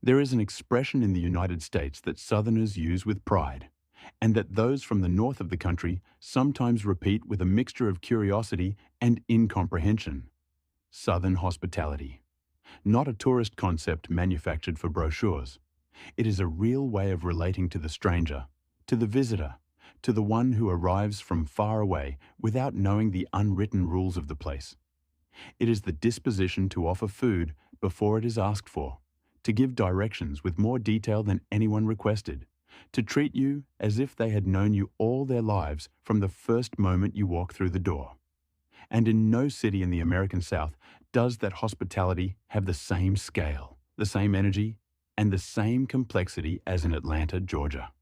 There is an expression in the United States that Southerners use with pride, and that those from the north of the country sometimes repeat with a mixture of curiosity and incomprehension. Southern hospitality. Not a tourist concept manufactured for brochures. It is a real way of relating to the stranger, to the visitor, to the one who arrives from far away without knowing the unwritten rules of the place. It is the disposition to offer food before it is asked for, to give directions with more detail than anyone requested, to treat you as if they had known you all their lives from the first moment you walk through the door. And in no city in the American South does that hospitality have the same scale, the same energy, and the same complexity as in Atlanta, Georgia.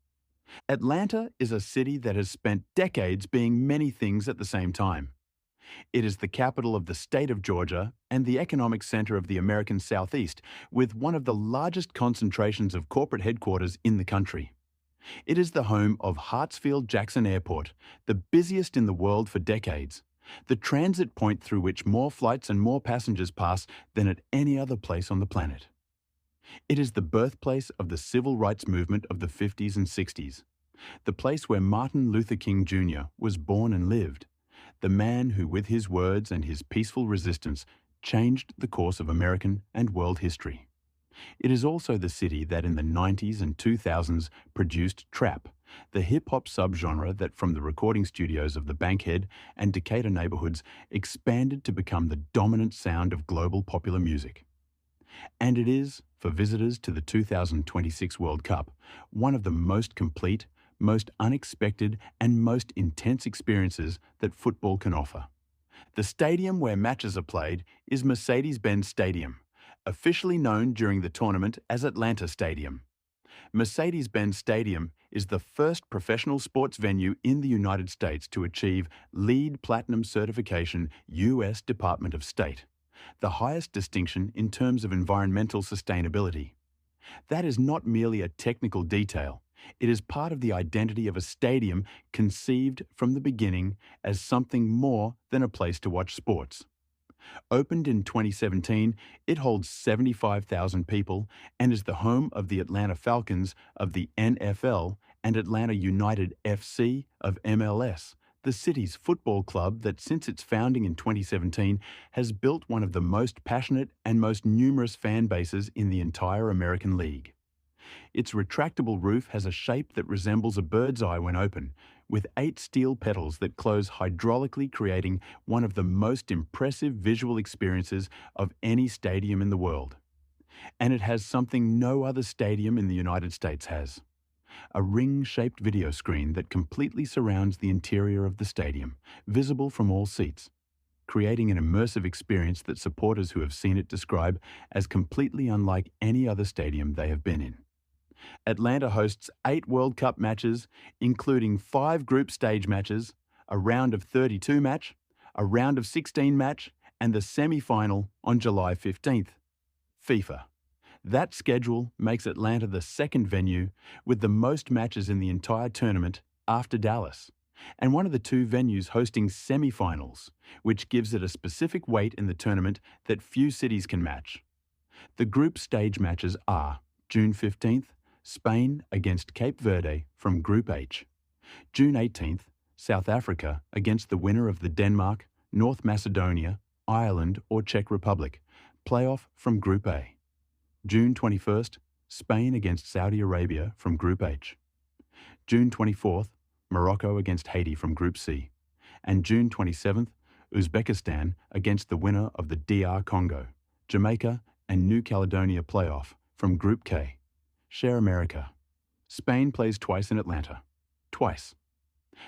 Atlanta is a city that has spent decades being many things at the same time. It is the capital of the state of Georgia and the economic center of the American Southeast, with one of the largest concentrations of corporate headquarters in the country. It is the home of Hartsfield-Jackson Airport, the busiest in the world for decades, the transit point through which more flights and more passengers pass than at any other place on the planet. It is the birthplace of the civil rights movement of the 50s and 60s, the place where Martin Luther King Jr. was born and lived, the man who with his words and his peaceful resistance changed the course of American and world history. It is also the city that in the 90s and 2000s produced trap, the hip-hop subgenre that from the recording studios of the Bankhead and Decatur neighborhoods expanded to become the dominant sound of global popular music. And it is, for visitors to the 2026 World Cup, one of the most complete, most unexpected, and most intense experiences that football can offer. The stadium where matches are played is Mercedes-Benz Stadium, officially known during the tournament as Atlanta Stadium. Mercedes-Benz Stadium is the first professional sports venue in the United States to achieve LEED Platinum certification U.S. Department of State, the highest distinction in terms of environmental sustainability. That is not merely a technical detail. It is part of the identity of a stadium conceived from the beginning as something more than a place to watch sports. Opened in 2017, it holds 75,000 people and is the home of the Atlanta Falcons of the NFL and Atlanta United FC of MLS, the city's football club that since its founding in 2017 has built one of the most passionate and most numerous fan bases in the entire American League. Its retractable roof has a shape that resembles a bird's eye when open, with 8 steel petals that close hydraulically, creating one of the most impressive visual experiences of any stadium in the world. And it has something no other stadium in the United States has: a ring-shaped video screen that completely surrounds the interior of the stadium, visible from all seats, creating an immersive experience that supporters who have seen it describe as completely unlike any other stadium they have been in. Atlanta hosts 8 World Cup matches, including 5 group stage matches, a round of 32 match, a round of 16 match, and the semi-final on July 15th. FIFA. That schedule makes Atlanta the second venue with the most matches in the entire tournament after Dallas, and one of the 2 venues hosting semi-finals, which gives it a specific weight in the tournament that few cities can match. The group stage matches are June 15th, Spain against Cape Verde from Group H. June 18th, South Africa against the winner of the Denmark, North Macedonia, Ireland or Czech Republic, playoff from Group A. June 21st, Spain against Saudi Arabia from Group H. June 24th, Morocco against Haiti from Group C. And June 27th, Uzbekistan against the winner of the DR Congo, Jamaica and New Caledonia playoff from Group K. Share America. Spain plays twice in Atlanta. Twice.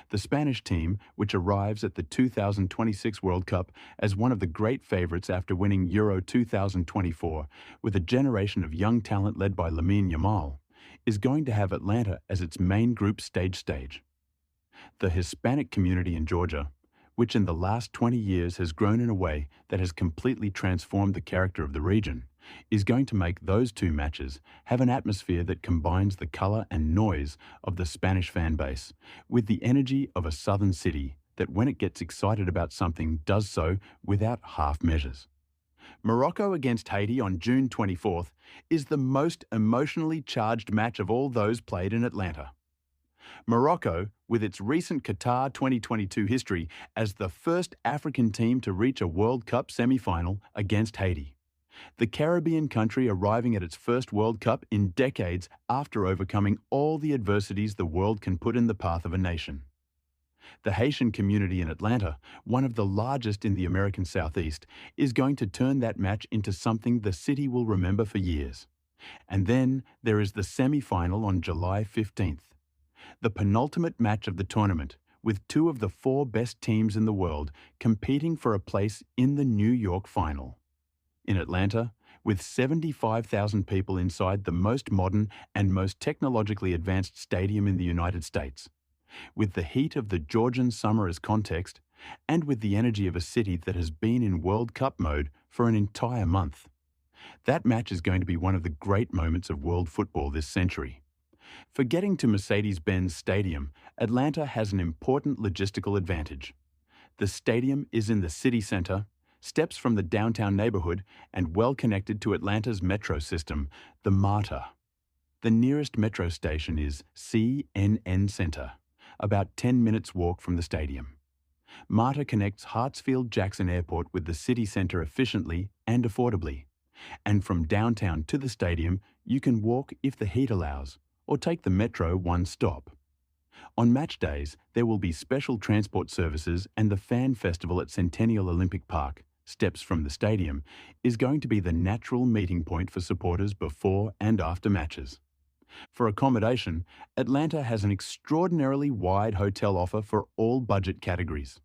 The Spanish team, which arrives at the 2026 World Cup as one of the great favourites after winning Euro 2024 with a generation of young talent led by Lamine Yamal, is going to have Atlanta as its main group stage. The Hispanic community in Georgia, which in the last 20 years has grown in a way that has completely transformed the character of the region, is going to make those 2 matches have an atmosphere that combines the colour and noise of the Spanish fan base with the energy of a southern city that when it gets excited about something does so without half measures. Morocco against Haiti on June 24th is the most emotionally charged match of all those played in Atlanta. Morocco, with its recent Qatar 2022 history as the first African team to reach a World Cup semi-final against Haiti. The Caribbean country arriving at its first World Cup in decades after overcoming all the adversities the world can put in the path of a nation. The Haitian community in Atlanta, one of the largest in the American Southeast, is going to turn that match into something the city will remember for years. And then there is the semi-final on July 15th. The penultimate match of the tournament, with two of the four best teams in the world competing for a place in the New York final. In Atlanta, with 75,000 people inside the most modern and most technologically advanced stadium in the United States, with the heat of the Georgian summer as context, and with the energy of a city that has been in World Cup mode for an entire month. That match is going to be one of the great moments of world football this century. For getting to Mercedes-Benz Stadium, Atlanta has an important logistical advantage. The stadium is in the city center, steps from the downtown neighborhood, and well connected to Atlanta's metro system, the MARTA. The nearest metro station is CNN Center, about 10 minutes walk from the stadium. MARTA connects Hartsfield-Jackson Airport with the city center efficiently and affordably. And from downtown to the stadium, you can walk if the heat allows, or take the metro one stop. On match days, there will be special transport services, and the Fan Festival at Centennial Olympic Park, steps from the stadium, is going to be the natural meeting point for supporters before and after matches. For accommodation, Atlanta has an extraordinarily wide hotel offer for all budget categories.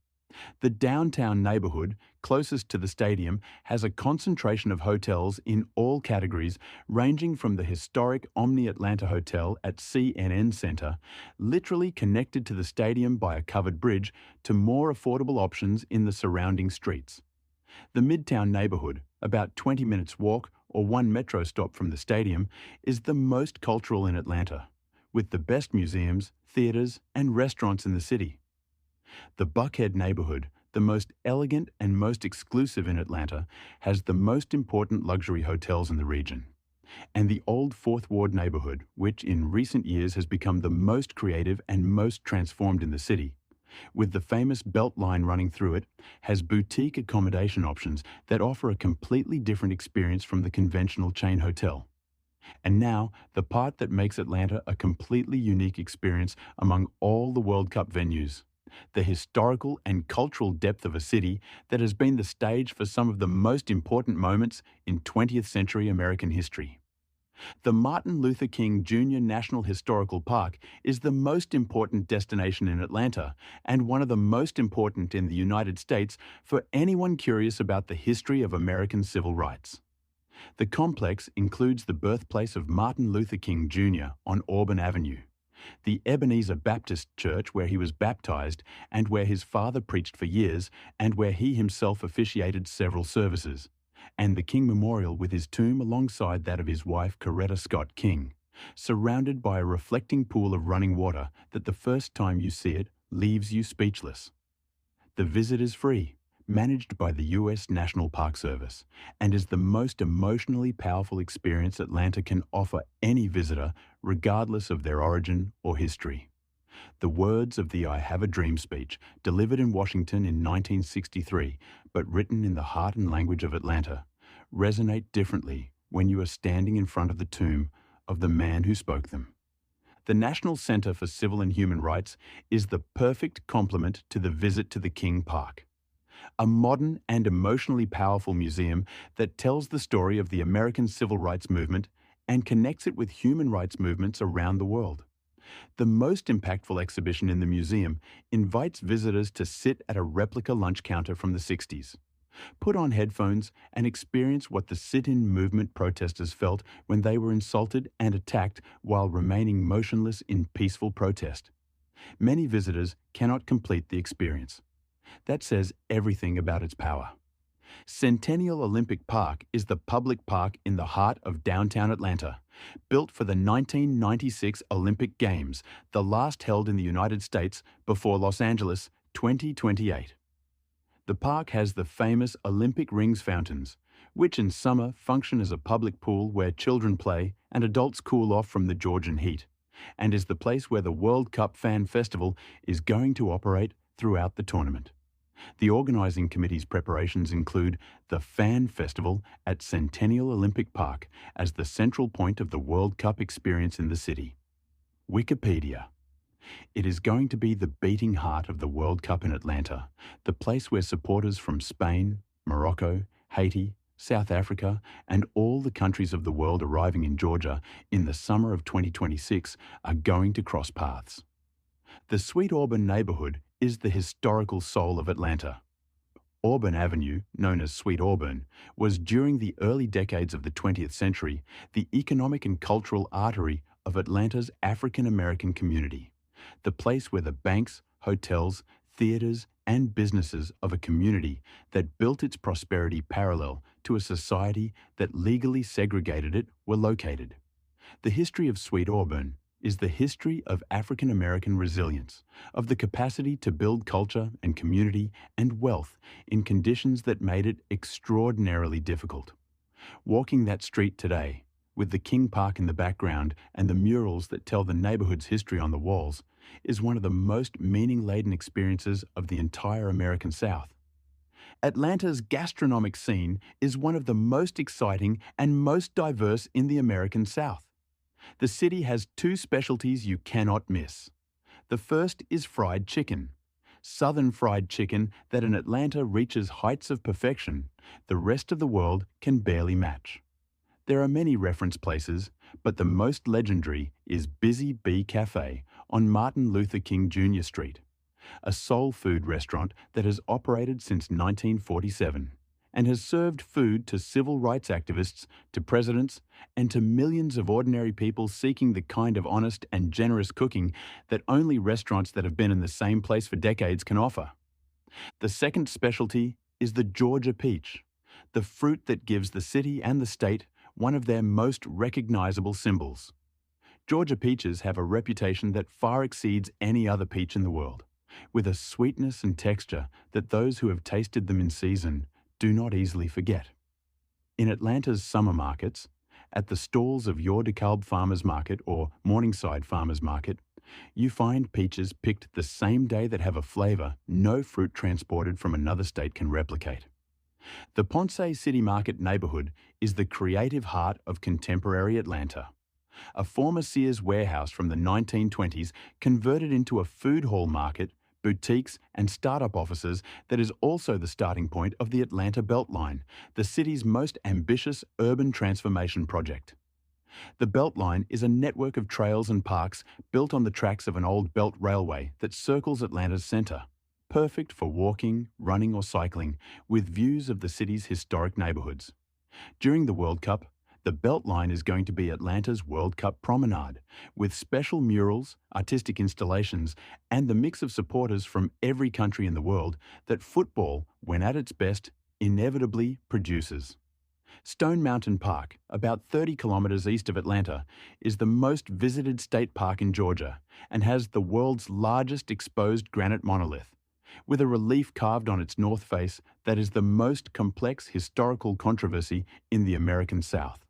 The downtown neighborhood, closest to the stadium, has a concentration of hotels in all categories, ranging from the historic Omni Atlanta Hotel at CNN Center, literally connected to the stadium by a covered bridge, to more affordable options in the surrounding streets. The Midtown neighborhood, about 20 minutes walk or one metro stop from the stadium, is the most cultural in Atlanta, with the best museums, theaters, and restaurants in the city. The Buckhead neighborhood, the most elegant and most exclusive in Atlanta, has the most important luxury hotels in the region. And the Old Fourth Ward neighborhood, which in recent years has become the most creative and most transformed in the city, with the famous Belt Line running through it, has boutique accommodation options that offer a completely different experience from the conventional chain hotel. And now, the part that makes Atlanta a completely unique experience among all the World Cup venues. The historical and cultural depth of a city that has been the stage for some of the most important moments in 20th century American history. The Martin Luther King Jr. National Historical Park is the most important destination in Atlanta and one of the most important in the United States for anyone curious about the history of American civil rights. The complex includes the birthplace of Martin Luther King Jr. on Auburn Avenue, the Ebenezer Baptist Church where he was baptized and where his father preached for years and where he himself officiated several services, and the King Memorial with his tomb alongside that of his wife Coretta Scott King, surrounded by a reflecting pool of running water that the first time you see it leaves you speechless. The visit is free, managed by the U.S. National Park Service, and is the most emotionally powerful experience Atlanta can offer any visitor, regardless of their origin or history. The words of the I Have a Dream speech, delivered in Washington in 1963, but written in the heart and language of Atlanta, resonate differently when you are standing in front of the tomb of the man who spoke them. The National Center for Civil and Human Rights is the perfect complement to the visit to the King Park. A modern and emotionally powerful museum that tells the story of the American civil rights movement and connects it with human rights movements around the world. The most impactful exhibition in the museum invites visitors to sit at a replica lunch counter from the 60s. Put on headphones and experience what the sit-in movement protesters felt when they were insulted and attacked while remaining motionless in peaceful protest. Many visitors cannot complete the experience. That says everything about its power. Centennial Olympic Park is the public park in the heart of downtown Atlanta, built for the 1996 Olympic Games, the last held in the United States before Los Angeles 2028. The park has the famous Olympic Rings fountains, which in summer function as a public pool where children play and adults cool off from the Georgian heat, and is the place where the World Cup Fan Festival is going to operate throughout the tournament. The organising committee's preparations include the Fan Festival at Centennial Olympic Park as the central point of the World Cup experience in the city. Wikipedia. It is going to be the beating heart of the World Cup in Atlanta, the place where supporters from Spain, Morocco, Haiti, South Africa, and all the countries of the world arriving in Georgia in the summer of 2026 are going to cross paths. The Sweet Auburn neighborhood is the historical soul of Atlanta. Auburn Avenue, known as Sweet Auburn, was during the early decades of the 20th century the economic and cultural artery of Atlanta's African American community, the place where the banks, hotels, theaters, and businesses of a community that built its prosperity parallel to a society that legally segregated it were located. The history of Sweet Auburn is the history of African American resilience, of the capacity to build culture and community and wealth in conditions that made it extraordinarily difficult. Walking that street today, with the King Park in the background and the murals that tell the neighborhood's history on the walls, is one of the most meaning-laden experiences of the entire American South. Atlanta's gastronomic scene is one of the most exciting and most diverse in the American South. The city has two specialties you cannot miss. The first is fried chicken. Southern fried chicken that in Atlanta reaches heights of perfection the rest of the world can barely match. There are many reference places, but the most legendary is Busy Bee Cafe on Martin Luther King Jr. Street, a soul food restaurant that has operated since 1947 and has served food to civil rights activists, to presidents, and to millions of ordinary people seeking the kind of honest and generous cooking that only restaurants that have been in the same place for decades can offer. The second specialty is the Georgia peach, the fruit that gives the city and the state one of their most recognizable symbols. Georgia peaches have a reputation that far exceeds any other peach in the world, with a sweetness and texture that those who have tasted them in season do not easily forget. In Atlanta's summer markets, at the stalls of Your DeKalb Farmers Market or Morningside Farmers Market, you find peaches picked the same day that have a flavor no fruit transported from another state can replicate. The Ponce City Market neighborhood is the creative heart of contemporary Atlanta. A former Sears warehouse from the 1920s converted into a food hall market, boutiques, and startup offices that is also the starting point of the Atlanta Beltline, the city's most ambitious urban transformation project. The Beltline is a network of trails and parks built on the tracks of an old belt railway that circles Atlanta's center, perfect for walking, running, or cycling, with views of the city's historic neighborhoods. During the World Cup, the Beltline is going to be Atlanta's World Cup promenade, with special murals, artistic installations, and the mix of supporters from every country in the world that football, when at its best, inevitably produces. Stone Mountain Park, about 30 kilometers east of Atlanta, is the most visited state park in Georgia and has the world's largest exposed granite monolith, with a relief carved on its north face that is the most complex historical controversy in the American South.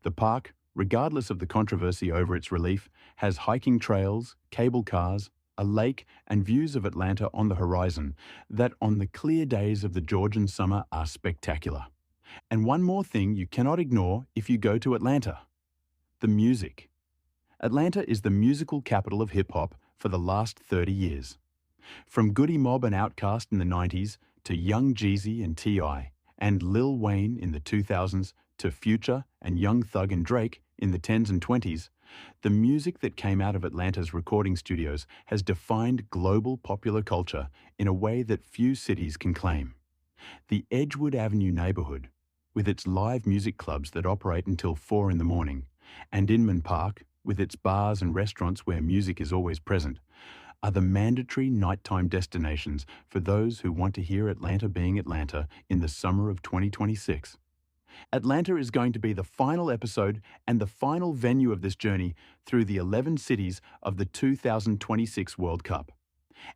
The park, regardless of the controversy over its relief, has hiking trails, cable cars, a lake, and views of Atlanta on the horizon that on the clear days of the Georgian summer are spectacular. And one more thing you cannot ignore if you go to Atlanta: the music. Atlanta is the musical capital of hip-hop for the last 30 years. From Goody Mob and Outkast in the 90s to Young Jeezy and T.I. and Lil Wayne in the 2000s to Future and Young Thug and Drake in the 10s and 20s, the music that came out of Atlanta's recording studios has defined global popular culture in a way that few cities can claim. The Edgewood Avenue neighborhood, with its live music clubs that operate until 4 in the morning, and Inman Park, with its bars and restaurants where music is always present, are the mandatory nighttime destinations for those who want to hear Atlanta being Atlanta in the summer of 2026. Atlanta is going to be the final episode and the final venue of this journey through the 11 cities of the 2026 World Cup.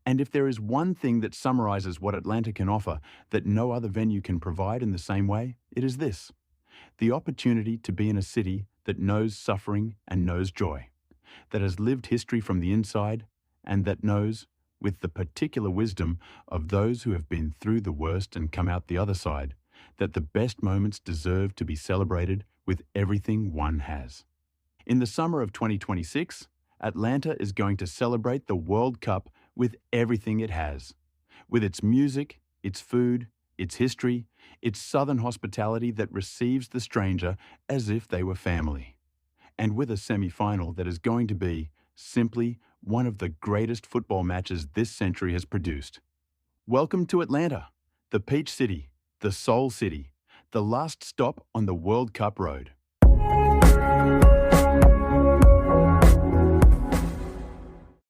And if there is one thing that summarizes what Atlanta can offer that no other venue can provide in the same way, it is this: the opportunity to be in a city that knows suffering and knows joy, that has lived history from the inside, and that knows, with the particular wisdom of those who have been through the worst and come out the other side, that the best moments deserve to be celebrated with everything one has. In the summer of 2026, Atlanta is going to celebrate the World Cup with everything it has, with its music, its food, its history, its southern hospitality that receives the stranger as if they were family, and with a semi-final that is going to be, simply, one of the greatest football matches this century has produced. Welcome to Atlanta, the Peach City, the Soul City, the last stop on the World Cup road.